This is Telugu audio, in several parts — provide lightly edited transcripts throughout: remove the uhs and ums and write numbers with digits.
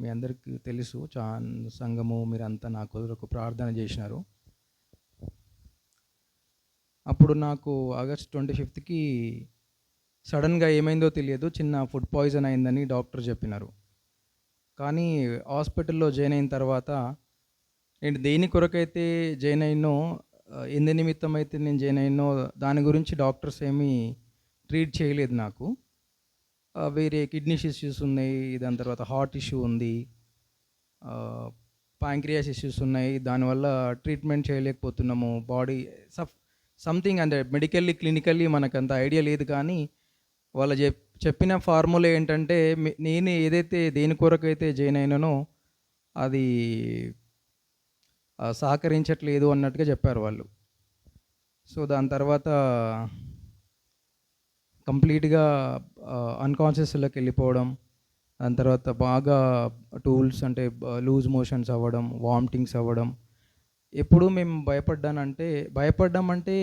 మీ అందరికీ తెలుసు. సంఘము మీరంతా నా కొరకు ప్రార్థన చేసినారు. అప్పుడు నాకు ఆగస్ట్ 25కి సడన్‌గా ఏమైందో తెలియదు. చిన్న ఫుడ్ పాయిజన్ అయిందని డాక్టర్ చెప్పినారు. కానీ హాస్పిటల్‌లో జాయిన్ అయిన తర్వాత నేను దేని కొరకైతే జాయిన్ అయినో, ఎందు నిమిత్తం అయితే నేను జాయిన్ అయినో దాని గురించి డాక్టర్స్ ఏమీ ట్రీట్ చేయలేదు నాకు. వేరే కిడ్నీస్ ఇష్యూస్ ఉన్నాయి. దాని తర్వాత హార్ట్ ఇష్యూ ఉంది. ప్యాంక్రియాస్ ఇష్యూస్ ఉన్నాయి. దానివల్ల ట్రీట్మెంట్ చేయలేకపోతున్నాము. బాడీ సంథింగ్ అంటే మెడికల్లీ, క్లినికల్లీ మనకంత ఐడియా లేదు. కానీ వాళ్ళు చెప్పిన ఫార్ములా ఏంటంటే, నేను ఏదైతే దేని కొరకైతే జాయిన్ అయినానో అది సహకరించట్లేదు అన్నట్టుగా చెప్పారు వాళ్ళు. సో దాని తర్వాత కంప్లీట్గా అన్కాన్షియస్లోకి వెళ్ళిపోవడం, దాని తర్వాత బాగా టూల్స్ అంటే లూజ్ మోషన్స్ అవ్వడం, వామిటింగ్స్ అవ్వడం. ఎప్పుడు మేము భయపడ్డామంటే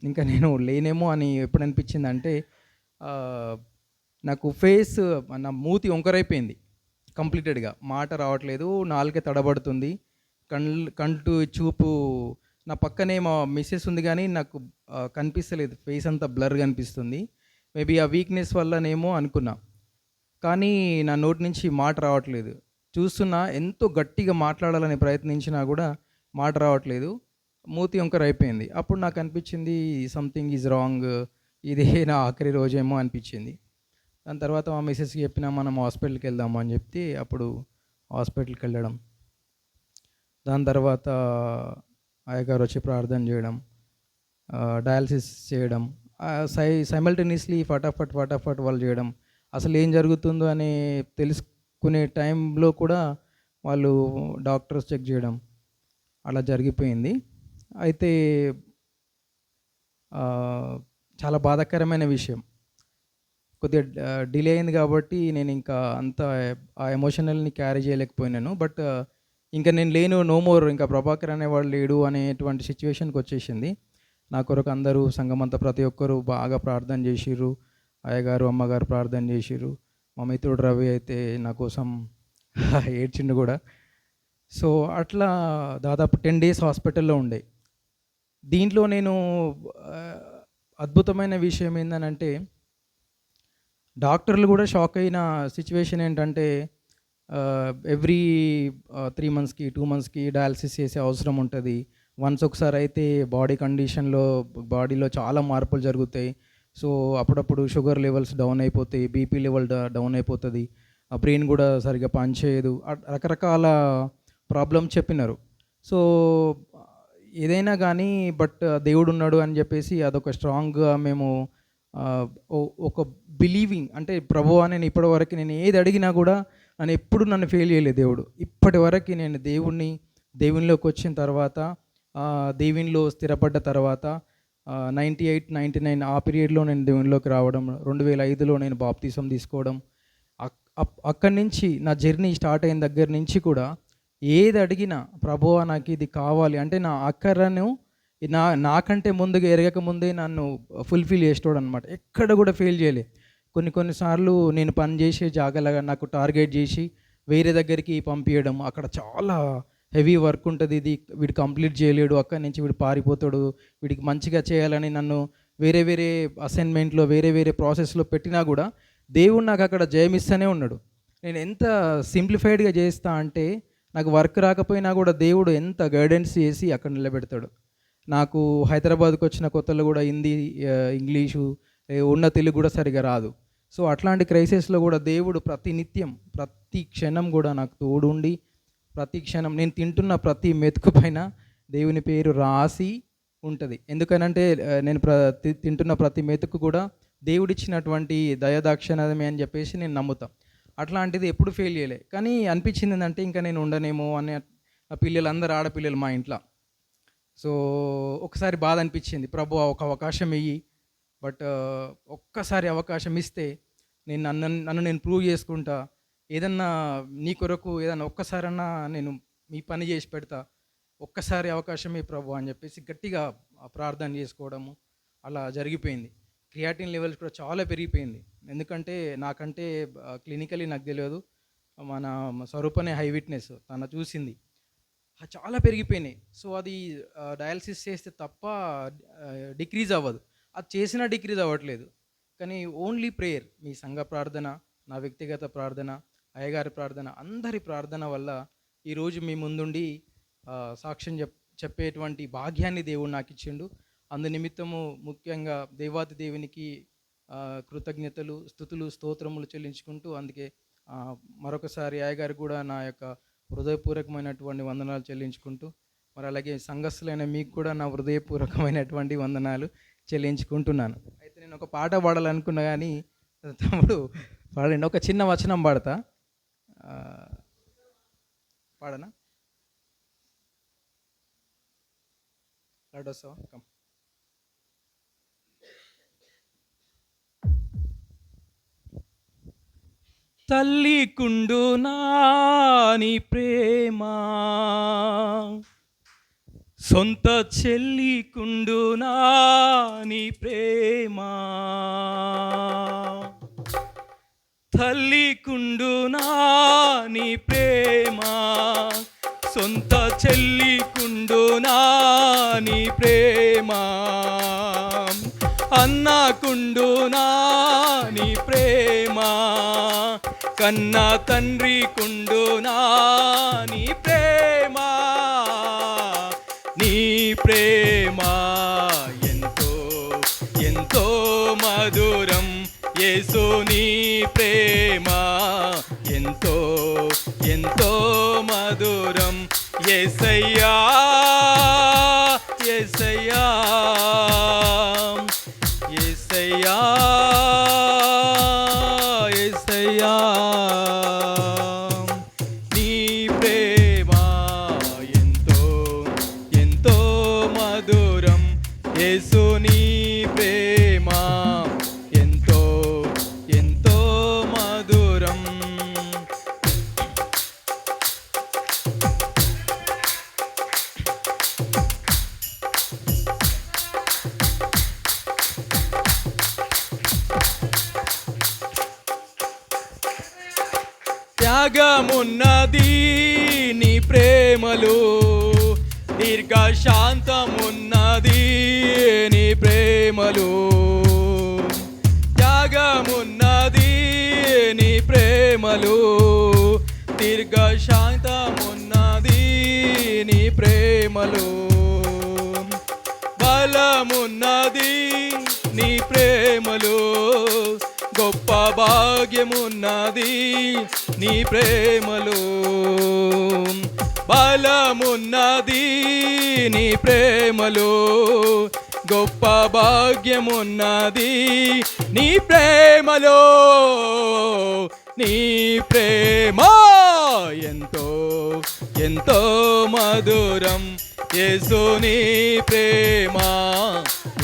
ఇంకా నేను లేనేమో అని ఎప్పుడు అనిపించిందంటే, నాకు నా మూతి వంకరైపోయింది కంప్లీటెడ్గా. మాట రావట్లేదు, నాలుక తడబడుతుంది, కంటి చూపు నా పక్కనే మా మిస్సెస్ ఉంది కానీ నాకు కనిపిస్తలేదు, ఫేస్ అంతా బ్లర్ కనిపిస్తుంది. మేబీ ఆ వీక్నెస్ వల్లనేమో అనుకున్నా. కానీ నా నోటి నుంచి మాట రావట్లేదు. చూస్తున్నా, ఎంతో గట్టిగా మాట్లాడాలని ప్రయత్నించినా కూడా మాట రావట్లేదు, మూతి వంకర అయిపోయింది. అప్పుడు నాకు అనిపించింది సంథింగ్ ఈజ్ రాంగ్, ఇదే నా ఆఖరి రోజేమో అనిపించింది. దాని తర్వాత మా మిస్సెస్కి చెప్పినా, మనం హాస్పిటల్కి వెళ్దాము అని చెప్తే అప్పుడు హాస్పిటల్కి వెళ్ళడం, దాని తర్వాత అయ్యగారు వచ్చి ప్రార్థన చేయడం, డయాలసిస్ చేయడం, సైమల్టేనియస్లీ ఫటాఫట్ వాళ్ళు చేయడం. అసలు ఏం జరుగుతుందో అని తెలుసుకునే టైంలో కూడా వాళ్ళు డాక్టర్స్ చెక్ చేయడం, అలా జరిగిపోయింది. అయితే చాలా బాధాకరమైన విషయం. కొద్దిగా డిలే అయింది కాబట్టి నేను ఇంకా అంత ఆ ఎమోషనల్ని క్యారీ చేయలేకపోయినాను. బట్ ఇంకా నేను లేను, నో మోర్, ఇంకా ప్రభాకర్ అనేవాడు లేడు అనేటువంటి సిచ్యువేషన్కి వచ్చేసింది. నా కొరకు అందరూ సంఘమంతా ప్రతి ఒక్కరూ బాగా ప్రార్థన చేసిర్రు. అయ్యగారు, అమ్మగారు ప్రార్థన చేసిర్రు. మా మిత్రుడు రవి అయితే నా కోసం ఏడ్చిండు కూడా. సో అట్లా దాదాపు 10 days హాస్పిటల్లో ఉండే. దీంట్లో నేను అద్భుతమైన విషయం ఏంటంటే, డాక్టర్లు కూడా షాక్ అయిన సిచ్యువేషన్ ఏంటంటే, ఎవ్రీ 3 monthsకి 2 monthsకి డయాలసిస్ చేసే అవసరం ఉంటుంది. వన్స్ ఒకసారి అయితే బాడీలో చాలా మార్పులు జరుగుతాయి. సో అప్పుడప్పుడు షుగర్ లెవెల్స్ డౌన్ అయిపోతాయి, బీపీ లెవెల్ డౌన్ అయిపోతుంది, ఆ బ్రెయిన్ కూడా సరిగ్గా పనిచేయదు, రకరకాల ప్రాబ్లమ్స్ చెప్పినారు. సో ఏదైనా కానీ బట్ దేవుడు ఉన్నాడు అని చెప్పేసి అదొక స్ట్రాంగ్గా మేము ఒక బిలీవింగ్, అంటే ప్రభువా నేను ఇప్పటివరకు నేను ఏది అడిగినా కూడా నన్ను ఫెయిల్ చేయలేదు దేవుడు. ఇప్పటి వరకు నేను దేవునిలోకి వచ్చిన తర్వాత, దేవునిలో స్థిరపడ్డ తర్వాత 98, 99 ఆ పీరియడ్లో నేను దేవునిలోకి రావడం, 2005లో నేను బాప్తిసం తీసుకోవడం, అక్కడి నుంచి నా జర్నీ స్టార్ట్ అయిన దగ్గర నుంచి కూడా ఏది అడిగినా ప్రభువా నాకు ఇది కావాలి అంటే నా అక్కరను నాకంటే ముందుగా ఎరగక ముందే నన్ను ఫుల్ఫిల్ చేసేవాడు అనమాట. ఎక్కడ కూడా ఫెయిల్ చేయలే. కొన్నిసార్లు నేను పని చేసే జాగాలాగా నాకు టార్గెట్ చేసి వేరే దగ్గరికి పంపించడం, అక్కడ చాలా హెవీ వర్క్ ఉంటుంది, వీడు కంప్లీట్ చేయలేడు, అక్కడి నుంచి వీడు పారిపోతాడు, వీడికి మంచిగా చేయాలని నన్ను వేరే అసైన్మెంట్లో వేరే ప్రాసెస్లో పెట్టినా కూడా దేవుడు నాకు అక్కడ జయమిస్తూనే ఉన్నాడు. నేను ఎంత సింప్లిఫైడ్గా చేస్తా అంటే, నాకు వర్క్ రాకపోయినా కూడా దేవుడు ఎంత గైడెన్స్ చేసి అక్కడ నిలబెడతాడు. నాకు హైదరాబాద్కి వచ్చిన కొత్తలో కూడా హిందీ, ఇంగ్లీషు, ఉన్న తెలుగు కూడా సరిగా రాదు. సో అట్లాంటి క్రైసిస్లో కూడా దేవుడు ప్రతి క్షణం కూడా నాకు తోడుండి, ప్రతి క్షణం నేను తింటున్న ప్రతి మెతుకు పైన దేవుని పేరు రాసి ఉంటుంది. ఎందుకనంటే నేను తింటున్న ప్రతి మెతుకు కూడా దేవుడిచ్చినటువంటి దయాదాక్షిణ్యమే అని చెప్పేసి నేను నమ్ముతాను. అట్లాంటిది ఎప్పుడు ఫెయిల్ చేయలే. కానీ అనిపించింది ఏంటంటే, ఇంకా నేను ఉండనేమో అనే, పిల్లలందరూ ఆడపిల్లలు మా ఇంట్లో. సో ఒకసారి బాధ అనిపించింది, ప్రభువా ఒక అవకాశం ఇయ్యి, బట్ ఒక్కసారి అవకాశం ఇస్తే నన్ను నేను ప్రూవ్ చేసుకుంటా, ఏదన్నా నీ కొరకు ఏదన్నా ఒక్కసారన్నా నేను మీ పని చేసి పెడతా, ఒక్కసారి అవకాశమే ప్రభు అని చెప్పేసి గట్టిగా ప్రార్థన చేసుకోవడము అలా జరిగిపోయింది. క్రియాటిన్ లెవెల్స్ కూడా చాలా పెరిగిపోయింది. ఎందుకంటే నాకంటే క్లినికల్లీ నాకు తెలియదు. మన స్వరూప్ అనే హై విట్‌నెస్ తను చూసింది. చాలా పెరిగిపోయినాయి. సో, అది డయాలిసిస్ చేస్తే తప్ప డిక్రీజ్ అవ్వదు. అది చేసినా డిక్రీజ్ అవ్వట్లేదు. కానీ ఓన్లీ ప్రేయర్, మీ సంఘ ప్రార్థన, నా వ్యక్తిగత ప్రార్థన, అయ్యగారి ప్రార్థన, అందరి ప్రార్థన వల్ల ఈరోజు మీ ముందుండి సాక్ష్యం చెప్పేటువంటి భాగ్యాన్ని దేవుడు నాకిచ్చిండు. అందు నిమిత్తము ముఖ్యంగా దేవాతి దేవునికి కృతజ్ఞతలు, స్తుతులు, స్తోత్రములు చెల్లించుకుంటూ, అందుకే మరొకసారి అయ్యగారికి కూడా నా యొక్క హృదయపూర్వకమైనటువంటి వందనాలు చెల్లించుకుంటూ, మరి అలాగే సంఘస్థులైన మీకు కూడా నా హృదయపూర్వకమైనటువంటి వందనాలు చెల్లించుకుంటున్నాను. అయితే నేను ఒక పాట పాడాలనుకున్నా కానీ తమ్ముడు పాడండి. ఒక చిన్న వచనం పాడతా. పాడనా? లాడొస్తావా? కమ్. తల్లికుండు నాని ప్రేమ, సొంత చెల్లికుండు నాని ప్రేమ, తల్లికుండు నాని ప్రేమ, సొంత చెల్లికుండు నాని ప్రేమ, అన్నకుండు నాని ప్రేమ, కన్న తండ్రి కుండు నాని ప్రేమ, నీ ప్రేమ ఎంతో ఎంతో మధురం, యేసు నీ ప్రేమ ఎంతో ఎంతో మధురం, యేసయ్యా యేసయ్యా యేసయ్యా యేసయ్యా, నీ ప్రేమ ఎంతో ఎంతో మధురం, యేసు నీ ప్రేమ ఎంతో ఎంతో మధురం. త్యాగమున్నది నీ ప్రేమలో, దీర్ఘశాంతమున్నది నీ ప్రేమలో, త్యాగమున్నది నీ ప్రేమలో, దీర్ఘశాంతమున్నది నీ ప్రేమలో, బలమున్నది నీ ప్రేమలో, గొప్ప భాగ్యమున్నది నీ ప్రేమలో, బలమున్నది నీ ప్రేమలో, గొప్ప భాగ్యమున్నది నీ ప్రేమలో, నీ ప్రేమ ఎంతో ఎంతో మధురం, యేసు నీ ప్రేమ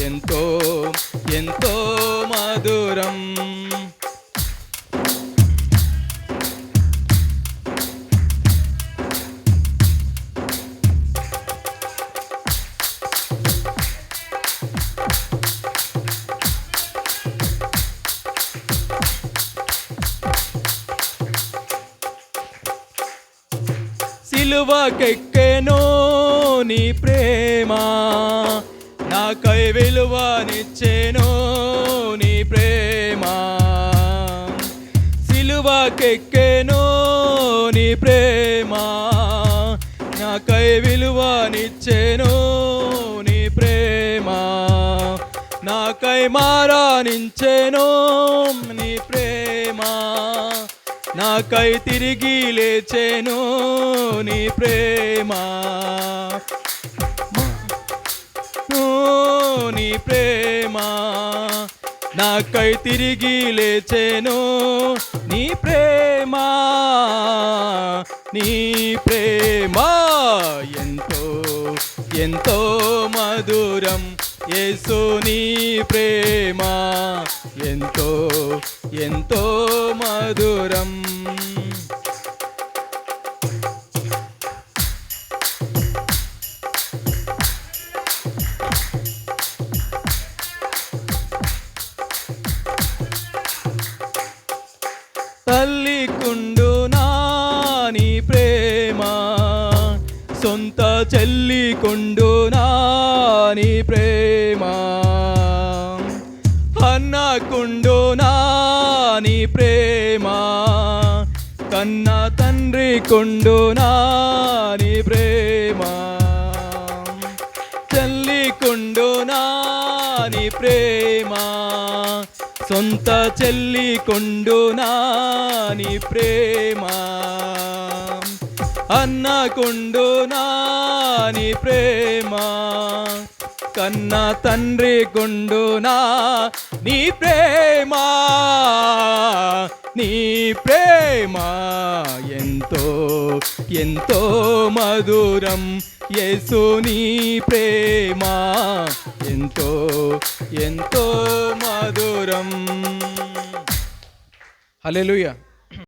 ఎంతో ఎంతో మధురం. సిలువకెక్కెనో నీ ప్రేమ, నాకై విలువనిచ్చెనో నీ ప్రేమ, సిలువకెక్కెనో నీ ప్రేమ, నాకై విలువనిచ్చెనో నీ ప్రేమ, నాకై మరణించెనో నీ ప్రేమ, నాకై తిరిగి లేచెను నీ ప్రేమ, నీ ప్రేమ, నాకై తిరిగి లేచెను నీ ప్రేమ, నీ ప్రేమ ఎంతో ఎంతో మధురం, యేసు నీ ప్రేమ ఎంతో ఎంతో మధురం. తల్లికుండునా నీ ప్రేమ, సొంత చెల్లికుండునా నీ ప్రేమ, అన్నకుండునా నీ ప్రేమ, కన్న తండ్రి కొండునా నీ ప్రేమ, చెల్లికుండునా నీ ప్రేమ, సొంత చెల్లికుండునా నీ ప్రేమ, అన్నకుండునా నీ ప్రేమ, కన్న తండ్రి కొండునా నీ ప్రేమ, నీ ప్రేమ ఎంతో ఎంతో మధురం, యేసు నీ ప్రేమ ఎంతో ఎంతో మధురం. హల్లెలూయా.